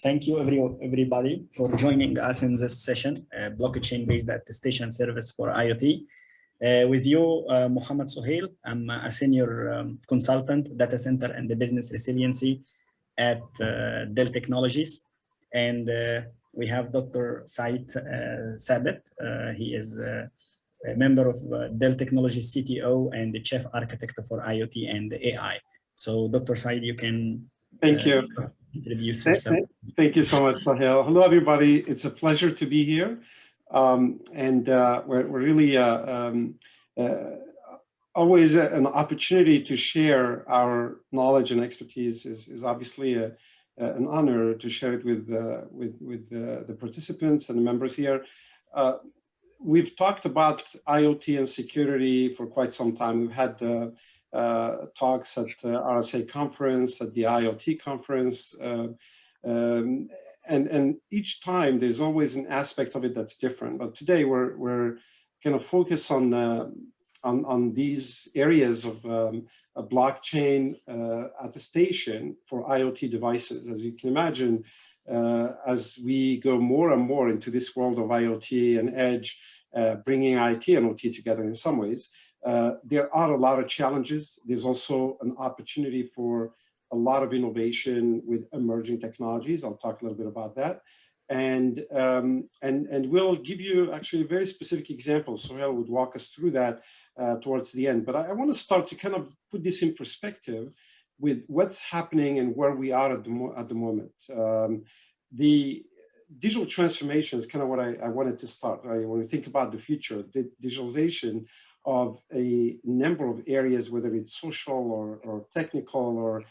Thank you everybody for joining us in this session, blockchain-based attestation service for IoT. With you, Mohamed Sohail. I'm a senior consultant, data center and the business resiliency at Dell Technologies. And we have Dr. Said Tabet. He is a member of Dell Technologies CTO and the chief architect for IoT and AI. So Dr. Said, you can Thank you. Introduce yourself. Thank you so much, Sohail. Hello, everybody. It's a pleasure to be here. We're really always an opportunity to share our knowledge and expertise is obviously an honor to share it with the participants and the members here. We've talked about IoT and security for quite some time. We've had talks at RSA conference, at the IoT conference, and each time there's always an aspect of it that's different. But today we're going to focus on these areas of a blockchain attestation for IoT devices. As you can imagine, as we go more and more into this world of IoT and edge, bringing IT and OT together in some ways, there are a lot of challenges. There's also an opportunity for a lot of innovation with emerging technologies. I'll talk a little bit about that. And we'll give you actually a very specific example. Sohail would walk us through that towards the end. But I want to start to kind of put this in perspective with what's happening and where we are at the moment. The digital transformation is kind of what I wanted to start, right? When we think about the future, the digitalization of a number of areas, whether it's social or technical or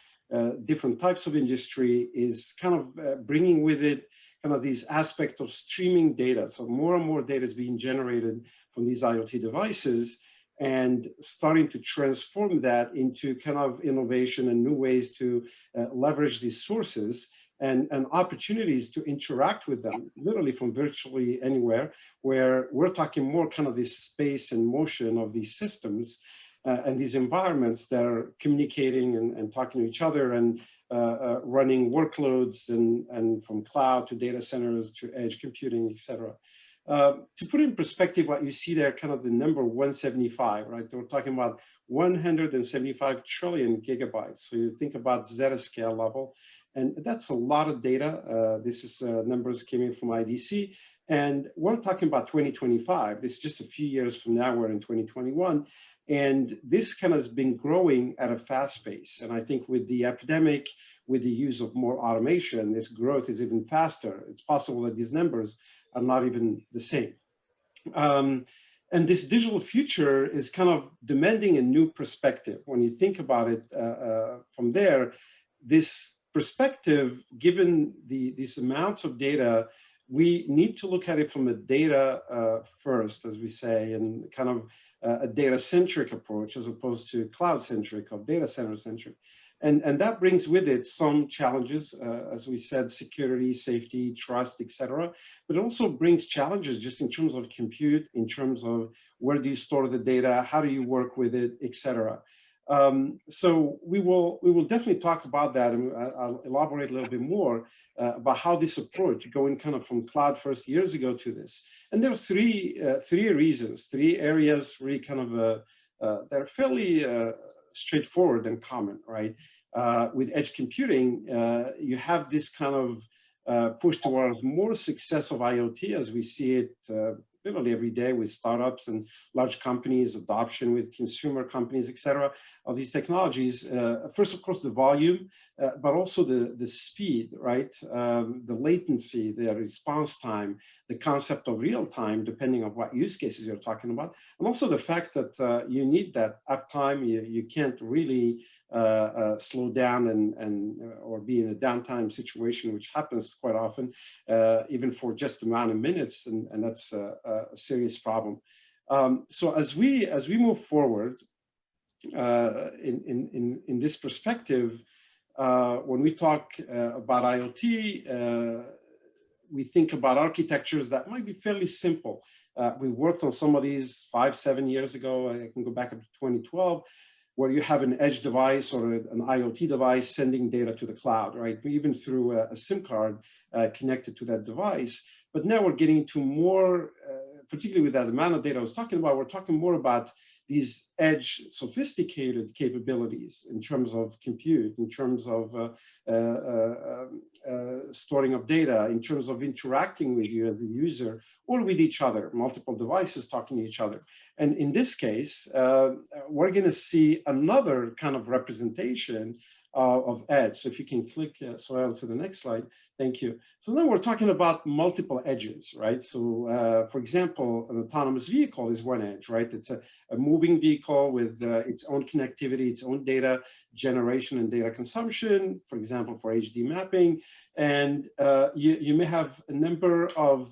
different types of industry, is kind of bringing with it kind of these aspects of streaming data. So more and more data is being generated from these IoT devices and starting to transform that into kind of innovation and new ways to leverage these sources and opportunities to interact with them, literally from virtually anywhere, where we're talking more kind of this space and motion of these systems and these environments that are communicating and talking to each other and running workloads and from cloud to data centers to edge computing, et cetera. To put in perspective what you see there, kind of the number 175, right? We're talking about 175 trillion gigabytes. So you think about zettaScale level. And that's a lot of data. This is numbers coming from IDC. And we're talking about 2025. This is just a few years from now. We're in 2021. And this kind of has been growing at a fast pace. And I think with the epidemic, with the use of more automation, this growth is even faster. It's possible that these numbers are not even the same. And this digital future is kind of demanding a new perspective. When you think about it from there, this perspective, given these amounts of data, we need to look at it from a data first, as we say, and kind of a data-centric approach as opposed to cloud-centric or data center-centric. And that brings with it some challenges, as we said, security, safety, trust, et cetera. But it also brings challenges just in terms of compute, in terms of where do you store the data, how do you work with it, et cetera. So we will definitely talk about that, and I'll elaborate a little bit more about how this approach, going kind of from cloud first years ago to this. And there are three reasons, three areas really kind of they're fairly straightforward and common, right? With edge computing, you have this kind of push towards more success of IoT as we see it literally every day with startups and large companies, adoption with consumer companies, et cetera, of these technologies. First, of course, the volume, but also the speed, right? The latency, the response time, the concept of real time, depending on what use cases you're talking about. And also the fact that you need that uptime. You can't really slow down or be in a downtime situation, which happens quite often, even for just the amount of minutes, and that's a serious problem. So as we move forward in this perspective, when we talk about IoT, we think about architectures that might be fairly simple. We worked on some of these 5-7 years ago. I can go back up to 2012. where you have an edge device or an IoT device sending data to the cloud, right? Even through a SIM card connected to that device. But now we're getting to more, particularly with that amount of data I was talking about, we're talking more about these edge sophisticated capabilities in terms of compute, in terms of storing of data, in terms of interacting with you as a user or with each other, multiple devices talking to each other. And in this case, we're going to see another kind of representation of edge. So if you can click, Sohail, to the next slide. Thank you. So now we're talking about multiple edges, right? So for example, an autonomous vehicle is one edge, right? It's a moving vehicle with its own connectivity, its own data generation and data consumption, for example, for HD mapping. And you may have a number of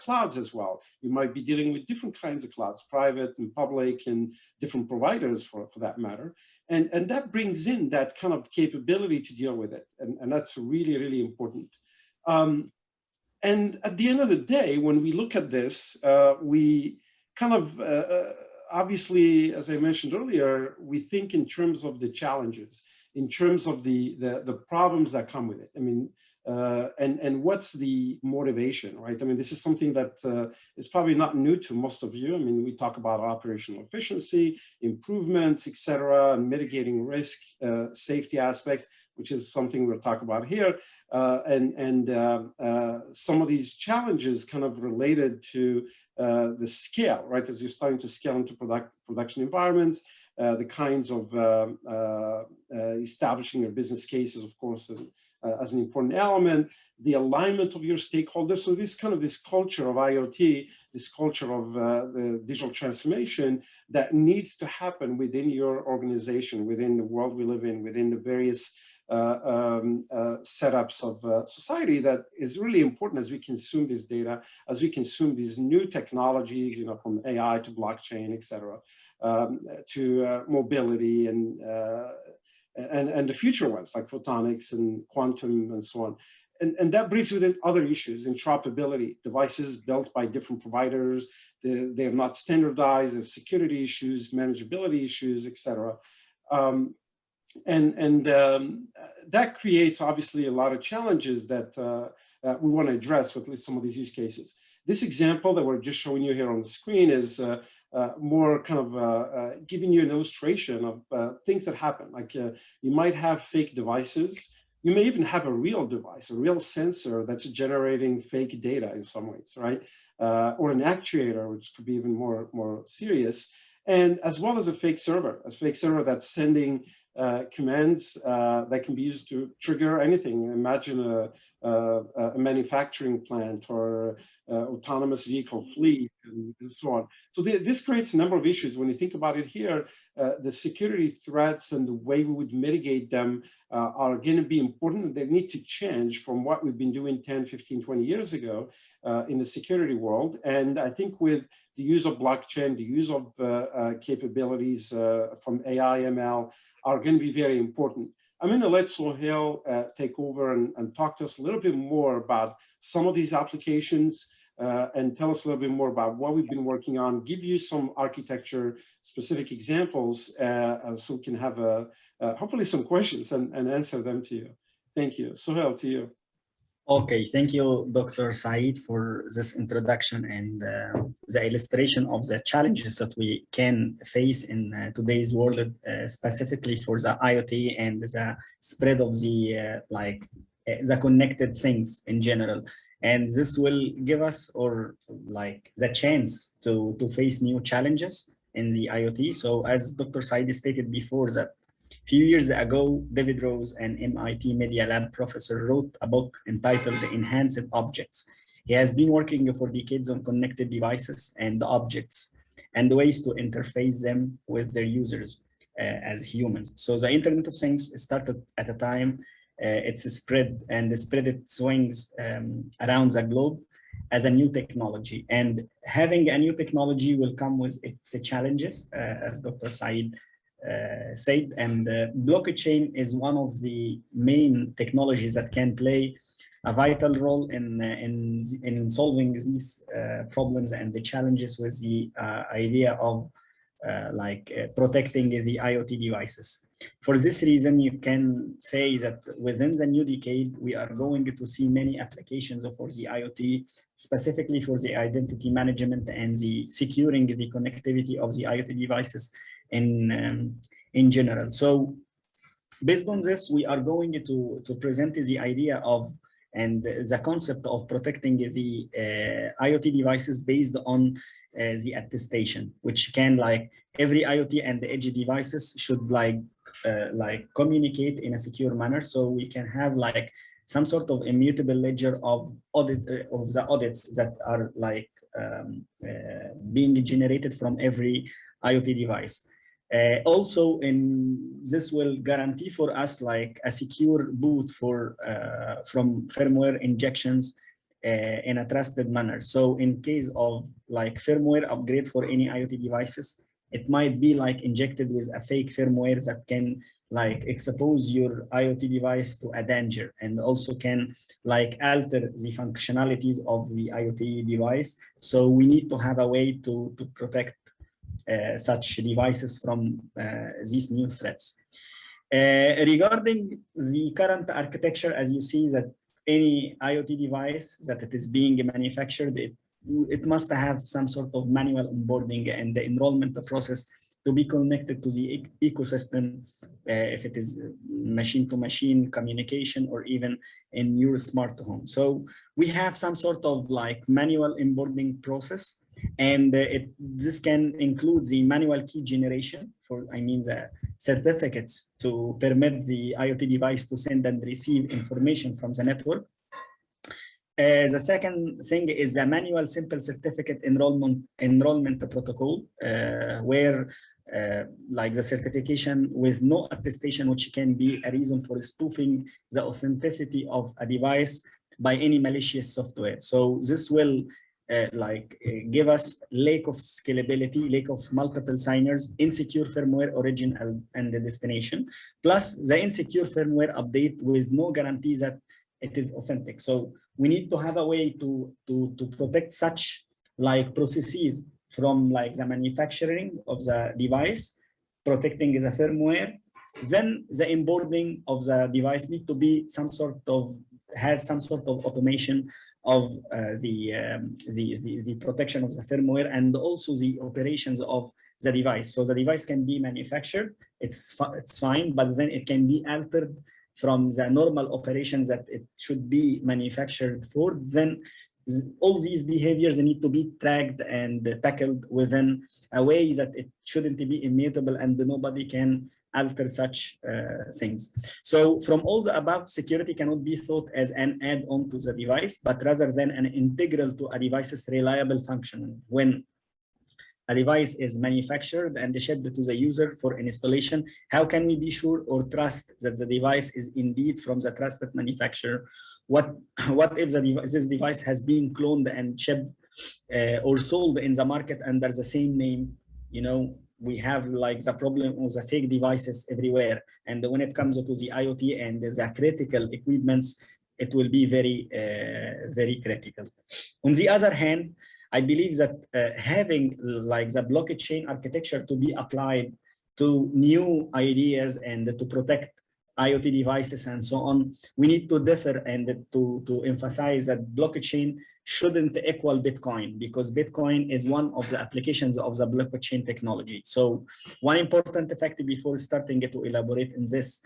clouds as well. You might be dealing with different kinds of clouds, private and public and different providers for that matter. And that brings in that kind of capability to deal with it. And that's really, really important. And at the end of the day, when we look at this, we kind of, obviously, as I mentioned earlier, we think in terms of the challenges, in terms of the problems that come with it. I mean, and what's the motivation, right? I mean, this is something that is probably not new to most of you. I mean, we talk about operational efficiency, improvements, et cetera, and mitigating risk, safety aspects, which is something we'll talk about here. And some of these challenges kind of related to the scale, right? As you're starting to scale into production environments, the kinds of establishing your business cases, of course, as an important element, the alignment of your stakeholders. So this kind of this culture of IoT, this culture of the digital transformation that needs to happen within your organization, within the world we live in, within the various setups of society, that is really important as we consume this data, as we consume these new technologies, you know, from AI to blockchain, et cetera, to mobility and the future ones like photonics and quantum and so on. And that brings with it other issues, interoperability, devices built by different providers, they're not standardized, there's security issues, manageability issues, et cetera. That creates obviously a lot of challenges that we want to address with at least some of these use cases. This example that we're just showing you here on the screen is more kind of giving you an illustration of things that happen. Like you might have fake devices. You may even have a real device, a real sensor that's generating fake data in some ways, right? Or an actuator, which could be even more serious. And as well as a fake server that's sending commands that can be used to trigger anything. Imagine a manufacturing plant or autonomous vehicle fleet and so on. So this creates a number of issues. When you think about it here, the security threats and the way we would mitigate them are going to be important. They need to change from what we've been doing 10, 15, 20 years ago in the security world. And I think with the use of blockchain, the use of capabilities from AI, ML are going to be very important. I'm going to let Sohail take over and talk to us a little bit more about some of these applications and tell us a little bit more about what we've been working on, give you some architecture specific examples so we can have hopefully some questions and answer them to you. Thank you. Sohail, to you. Okay, thank you, Dr. Saeed, for this introduction and the illustration of the challenges that we can face in today's world, specifically for the IoT and the spread of the the connected things in general. And this will give us the chance to face new challenges in the IoT. So as Dr. Saeed stated before, that a few years ago, David Rose, an MIT Media Lab professor, wrote a book entitled Enhanced Objects. He has been working for decades on connected devices and objects and ways to interface them with their users as humans. So the Internet of Things started at a time, it's spread its wings around the globe as a new technology. And having a new technology will come with its challenges, as Dr. Saeed said, and blockchain is one of the main technologies that can play a vital role in solving these problems and the challenges with the idea of protecting the IoT devices. For this reason, you can say that within the new decade, we are going to see many applications for the IoT, specifically for the identity management and the securing the connectivity of the IoT devices in general. So based on this, we are going to present the idea of and the concept of protecting the IoT devices based on the attestation, which can every IoT and the edge devices should communicate in a secure manner, so we can have some sort of immutable ledger of the audits that are being generated from every IoT device. Also, this will guarantee for us a secure boot from firmware injections in a trusted manner. So in case of firmware upgrade for any IoT devices, it might be injected with a fake firmware that can expose your IoT device to a danger, and also can alter the functionalities of the IoT device. So we need to have a way to protect such devices from these new threats. Regarding the current architecture, as you see that any IoT device that it is being manufactured, it must have some sort of manual onboarding and the enrollment process to be connected to the ecosystem, if it is machine-to-machine communication or even in your smart home. So we have some sort of manual onboarding process, and this can include the manual key generation the certificates to permit the IoT device to send and receive information from the network. The second thing is the manual simple certificate enrollment protocol, where the certification with no attestation, which can be a reason for spoofing the authenticity of a device by any malicious software. So this will give us lack of scalability, lack of multiple signers, insecure firmware origin and the destination, plus the insecure firmware update with no guarantee that it is authentic. So we need to have a way to protect such processes from the manufacturing of the device, protecting the firmware. Then the onboarding of the device need to be has some sort of automation of the protection of the firmware and also the operations of the device. So the device can be manufactured, it's fine, but then it can be altered from the normal operations that it should be manufactured for. Then all these behaviors need to be tracked and tackled within a way that it shouldn't be immutable and nobody can alter such things. So from all the above, security cannot be thought as an add-on to the device, but rather than an integral to a device's reliable function. When a device is manufactured and shipped to the user for installation, how can we be sure or trust that the device is indeed from the trusted manufacturer? What if this device has been cloned and shipped or sold in the market under the same name? We have the problem of the fake devices everywhere. And when it comes to the IoT and the critical equipments, it will be very, very critical. On the other hand, I believe that having the blockchain architecture to be applied to new ideas and to protect IoT devices and so on, we need to differ and to emphasize that blockchain shouldn't equal Bitcoin, because Bitcoin is one of the applications of the blockchain technology. So one important fact before starting to elaborate in this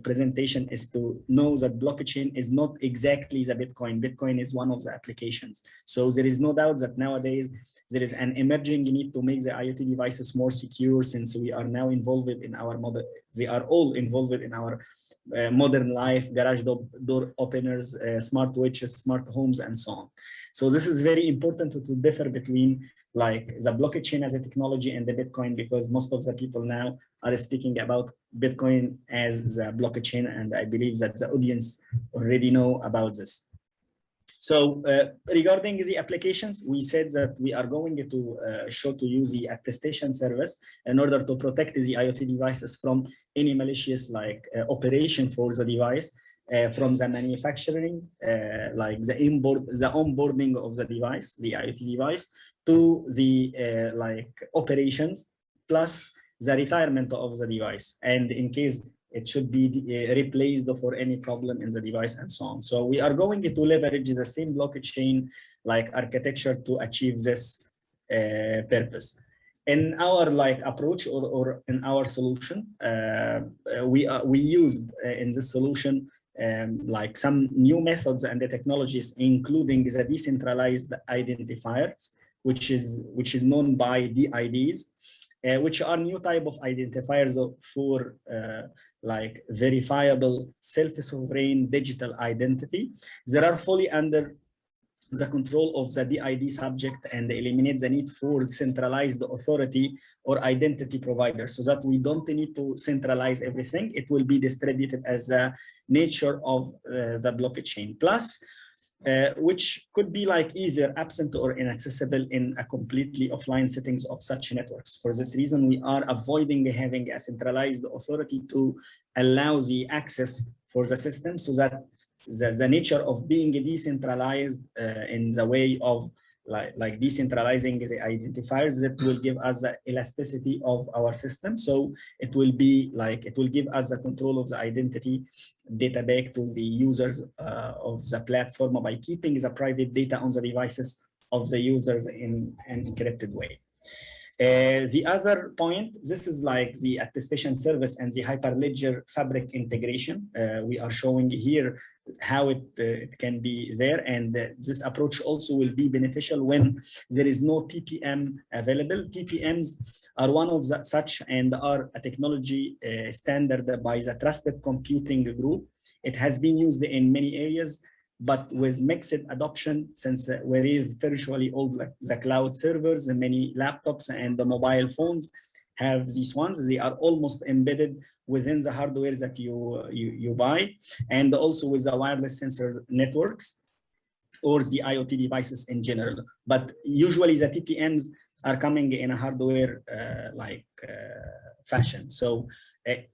presentation is to know that blockchain is not exactly the Bitcoin. Bitcoin is one of the applications. So there is no doubt that nowadays there is an emerging need to make the IoT devices more secure, since we are now involved in our model. They are all involved in our modern life, garage door openers, smart watches, smart homes, and so on. So this is very important to differ between the blockchain as a technology and the Bitcoin, because most of the people now are speaking about Bitcoin as the blockchain, and I believe that the audience already know about this. So regarding the applications, we said that we are going to show to you the attestation service in order to protect the IoT devices from any malicious operation for the device, from the manufacturing, the onboarding of the device, the IoT device, to the operations, plus the retirement of the device, and in case it should be replaced for any problem in the device and so on. So we are going to leverage the same blockchain like architecture to achieve this purpose. In our approach or in our solution, we used in this solution some new methods and the technologies, including the decentralized identifiers, which is known by DIDs, which are new type of identifiers for verifiable self-sovereign digital identity. They are fully under the control of the DID subject and eliminate the need for centralized authority or identity provider, so that we don't need to centralize everything. It will be distributed as the nature of the blockchain. Plus, which could be either absent or inaccessible in a completely offline settings of such networks. For this reason, we are avoiding having a centralized authority to allow the access for the system, so that the nature of being decentralized in the way of decentralizing the identifiers, that will give us the elasticity of our system. So it will be it will give us the control of the identity data back to the users of the platform by keeping the private data on the devices of the users in an encrypted way. The other point, this is the attestation service and the Hyperledger fabric integration. We are showing here how it can be there, and this approach also will be beneficial when there is no TPM available. TPMs are one of such and are a technology standard by the Trusted Computing Group. It has been used in many areas, but with mixed adoption, since whereas virtually all the cloud servers and many laptops and the mobile phones have these ones, they are almost embedded within the hardware that you buy, and also with the wireless sensor networks or the IoT devices in general. But usually the TPMs are coming in a hardware fashion. So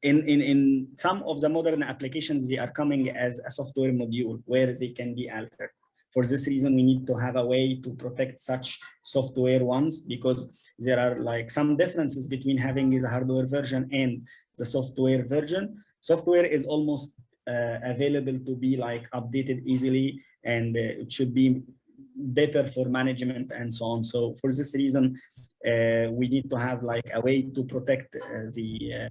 in some of the modern applications, they are coming as a software module where they can be altered. For this reason, we need to have a way to protect such software ones, because there are some differences between having the hardware version and the software version. Software is almost available to be updated easily, and it should be better for management and so on. So for this reason, we need to have a way to protect the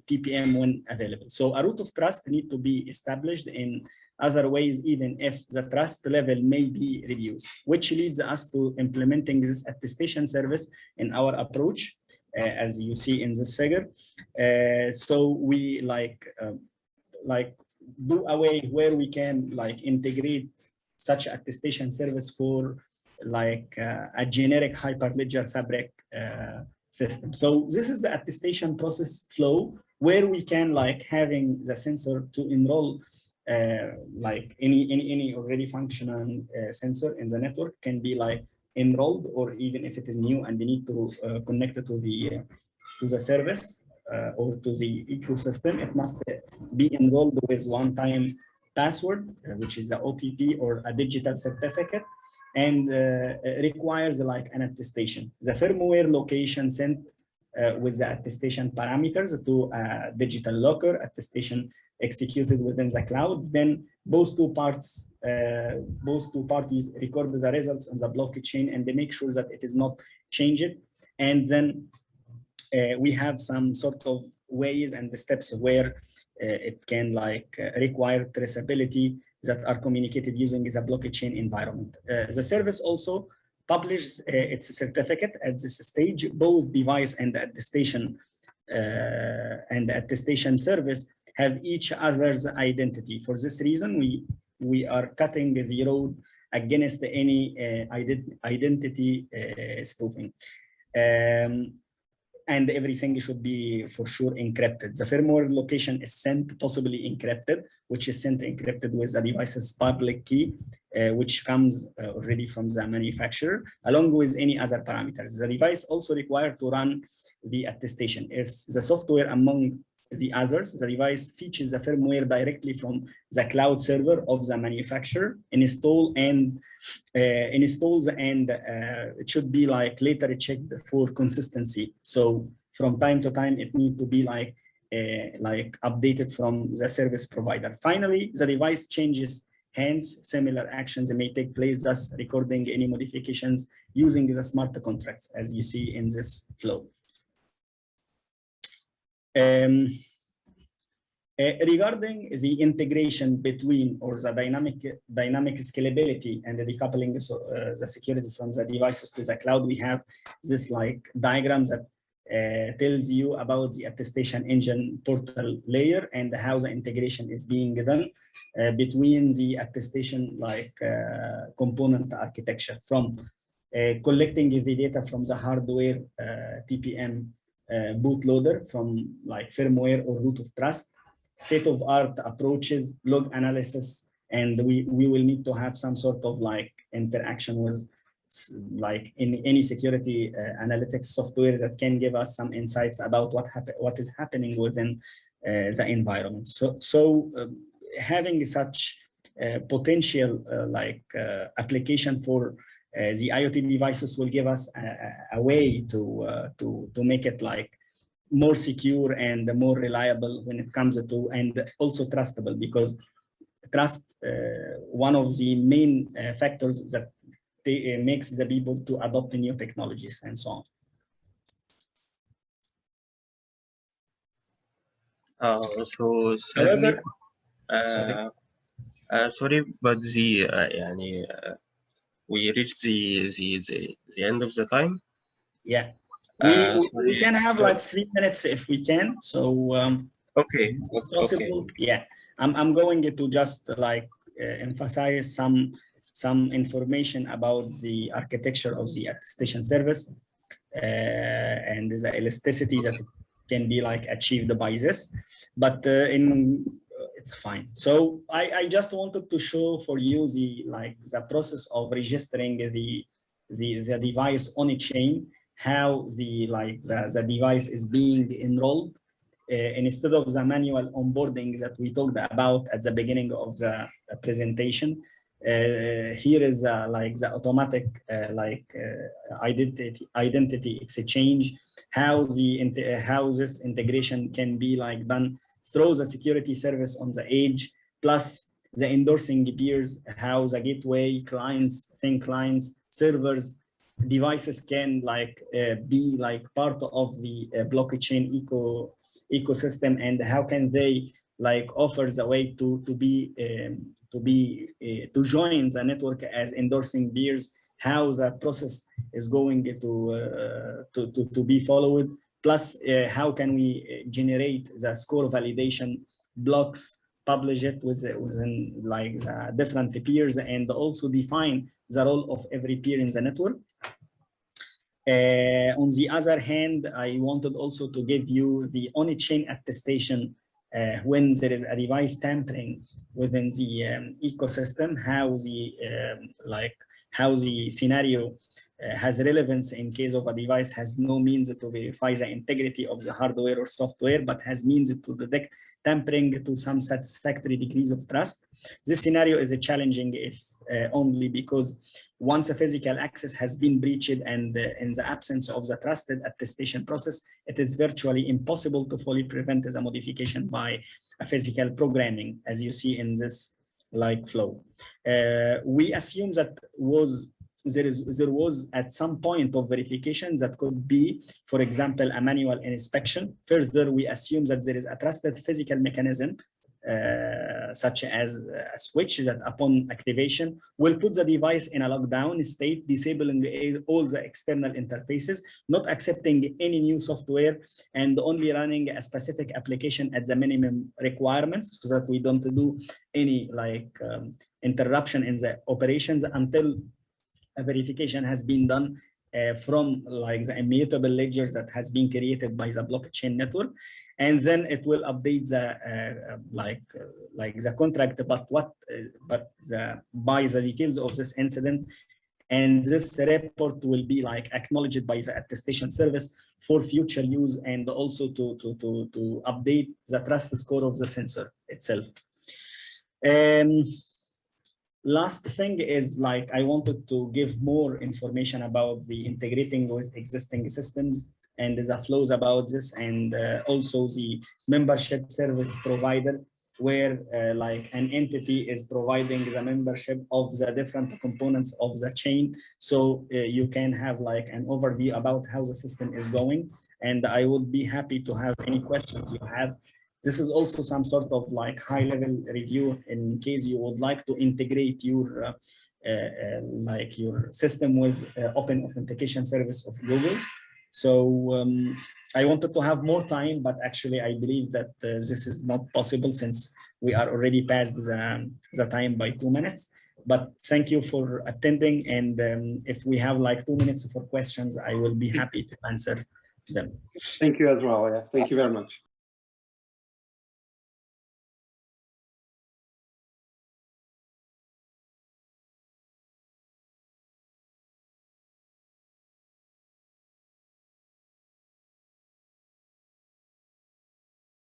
TPM when available. So a root of trust need to be established in other ways, even if the trust level may be reduced, which leads us to implementing this attestation service in our approach, as you see in this figure. So we do a way where we can integrate such attestation service for a generic Hyperledger fabric system. So this is the attestation process flow, where we can having the sensor to enroll any already functional sensor in the network can be enrolled, or even if it is new and they need to connect it to the service or to the ecosystem, it must be enrolled with one-time password, which is the OTP or a digital certificate, and requires an attestation. The firmware location sent with the attestation parameters to a digital locker, attestation executed within the cloud. Then both two parties record the results on the blockchain, and they make sure that it is not changed. And then we have some sort of ways and the steps where it can require traceability that are communicated using the blockchain environment. The service also publishes its certificate at this stage. Both device and the attestation service have each other's identity. For this reason, we are cutting the road against any identity spoofing. And everything should be for sure encrypted. The firmware location is sent possibly encrypted, which is sent encrypted with the device's public key, which comes already from the manufacturer, along with any other parameters. The device also required to run the attestation. If the software among the others. The device fetches the firmware directly from the cloud server of the manufacturer, installs and it should be like later checked for consistency. So from time to time, it needs to be like updated from the service provider. Finally, the device changes hands. Similar actions may take place, thus recording any modifications using the smart contracts, as you see in this flow. Regarding the integration between or the dynamic scalability and the decoupling, so the security from the devices to the cloud, we have this like diagram that tells you about the attestation engine portal layer and how the integration is being done between the attestation component architecture, from collecting the data from the hardware TPM bootloader, from like firmware or root of trust, state-of-art approaches, log analysis, and we will need to have some sort of like interaction with like in any security analytics software that can give us some insights about what is happening within the environment. So having such potential application for the IoT devices will give us a way to make it like more secure and more reliable when it comes to, and also trustable, because trust, one of the main factors that makes the people to adopt new technologies and so on. So sadly, sorry, but we reached the end of the time. Yeah. We can have like 3 minutes if we can. So okay, it's possible. Okay. Yeah, I'm going to just like emphasize some information about the architecture of the attestation service and the elasticity that can be like achieved by this, but it's fine. So I just wanted to show for you the process of registering the device on a chain, how the device is being enrolled instead of the manual onboarding that we talked about at the beginning of the presentation. Here is the automatic identity exchange, how this integration can be like done through the security service on the edge, plus the endorsing peers, how the gateway clients, thin clients, servers, devices can be like part of the blockchain ecosystem, and how can they like offer the way to join the network as endorsing peers, how the process is going to be followed, plus how can we generate the score validation blocks, publish it within like the different peers, and also define the role of every peer in the network. On the other hand, I wanted also to give you the on-chain attestation when there is a device tampering within the ecosystem, how the scenario has relevance in case of a device has no means to verify the integrity of the hardware or software, but has means to detect tampering to some satisfactory degrees of trust. This scenario is challenging if only because once a physical access has been breached and in the absence of the trusted attestation process, it is virtually impossible to fully prevent the modification by a physical programming, as you see in this flow. We assume that there was at some point of verification that could be, for example, a manual inspection. Further, we assume that there is a trusted physical mechanism, such as a switch that upon activation will put the device in a lockdown state, disabling all the external interfaces, not accepting any new software, and only running a specific application at the minimum requirements, so that we don't do any interruption in the operations until a verification has been done from the immutable ledgers that has been created by the blockchain network, and then it will update the the contract. But by the details of this incident And this report will be like acknowledged by the attestation service for future use, and also to update the trust score of the sensor itself. Last thing is like I wanted to give more information about the integrating with existing systems and the flows about this, and also the membership service provider, where like an entity is providing the membership of the different components of the chain. So you can have like an overview about how the system is going. And I would be happy to have any questions you have. This is also some sort of like high level review in case you would like to integrate your like your system with open authentication service of Google. So I wanted to have more time, but actually I believe that this is not possible since we are already past the time by 2 minutes. But thank you for attending. And if we have like 2 minutes for questions, I will be happy to answer them. Thank you as well. Yeah, thank you very much.